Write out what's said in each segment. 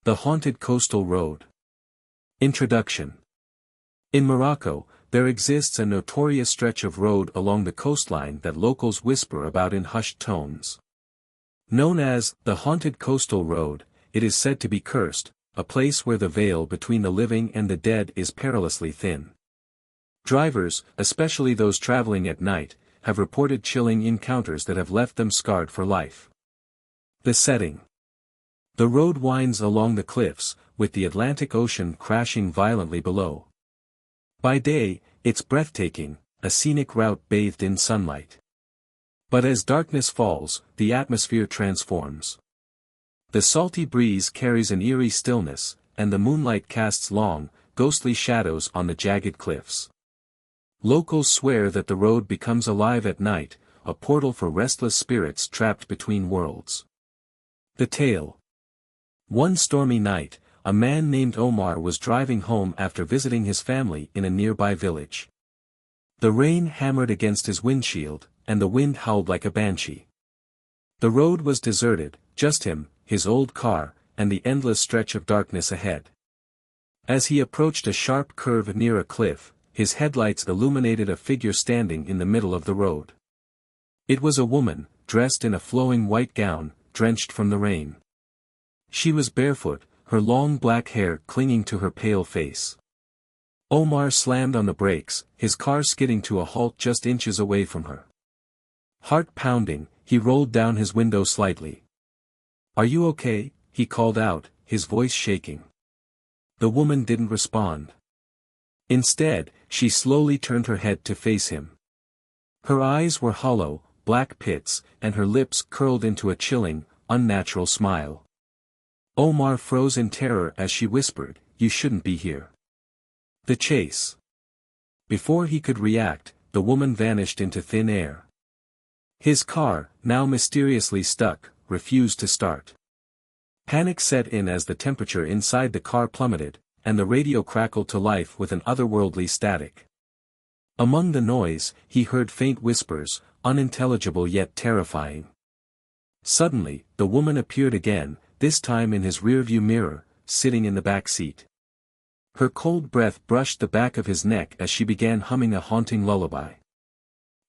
The Haunted Coastal Road. Introduction. In Morocco, there exists a notorious stretch of road along the coastline that locals whisper about in hushed tones. Known as the Haunted Coastal Road, it is said to be cursed, a place where the veil between the living and the dead is perilously thin. Drivers, especially those traveling at night, have reported chilling encounters that have left them scarred for life. The setting. The road winds along the cliffs, with the Atlantic Ocean crashing violently below. By day, it's breathtaking, a scenic route bathed in sunlight. But as darkness falls, the atmosphere transforms. The salty breeze carries an eerie stillness, and the moonlight casts long, ghostly shadows on the jagged cliffs. Locals swear that the road becomes alive at night, a portal for restless spirits trapped between worlds. The tale. One stormy night, a man named Omar was driving home after visiting his family in a nearby village. The rain hammered against his windshield, and the wind howled like a banshee. The road was deserted, just him, his old car, and the endless stretch of darkness ahead. As he approached a sharp curve near a cliff, his headlights illuminated a figure standing in the middle of the road. It was a woman, dressed in a flowing white gown, drenched from the rain. She was barefoot, her long black hair clinging to her pale face. Omar slammed on the brakes, his car skidding to a halt just inches away from her. Heart pounding, he rolled down his window slightly. "Are you okay?" he called out, his voice shaking. The woman didn't respond. Instead, she slowly turned her head to face him. Her eyes were hollow, black pits, and her lips curled into a chilling, unnatural smile. Omar froze in terror as she whispered, "You shouldn't be here." The chase. Before he could react, the woman vanished into thin air. His car, now mysteriously stuck, refused to start. Panic set in as the temperature inside the car plummeted, and the radio crackled to life with an otherworldly static. Among the noise, he heard faint whispers, unintelligible yet terrifying. Suddenly, the woman appeared again, this time in his rearview mirror, sitting in the back seat. Her cold breath brushed the back of his neck as she began humming a haunting lullaby.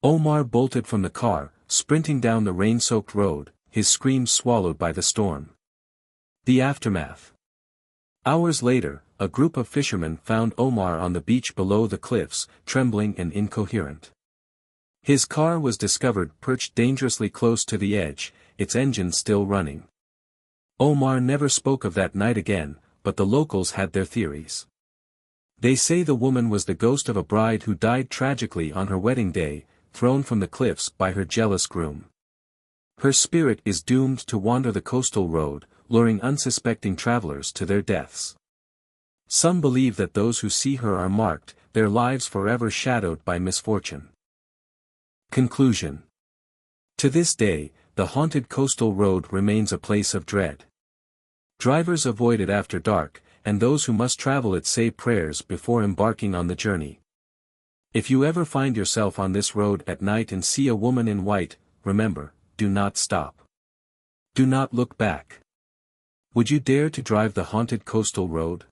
Omar bolted from the car, sprinting down the rain-soaked road, his screams swallowed by the storm. The aftermath. Hours later, a group of fishermen found Omar on the beach below the cliffs, trembling and incoherent. His car was discovered perched dangerously close to the edge, its engine still running. Omar never spoke of that night again, but the locals had their theories. They say the woman was the ghost of a bride who died tragically on her wedding day, thrown from the cliffs by her jealous groom. Her spirit is doomed to wander the coastal road, luring unsuspecting travelers to their deaths. Some believe that those who see her are marked, their lives forever shadowed by misfortune. Conclusion. To this day, the Haunted Coastal Road remains a place of dread. Drivers avoid it after dark, and those who must travel it say prayers before embarking on the journey. If you ever find yourself on this road at night and see a woman in white, remember, do not stop. Do not look back. Would you dare to drive the Haunted Coastal Road?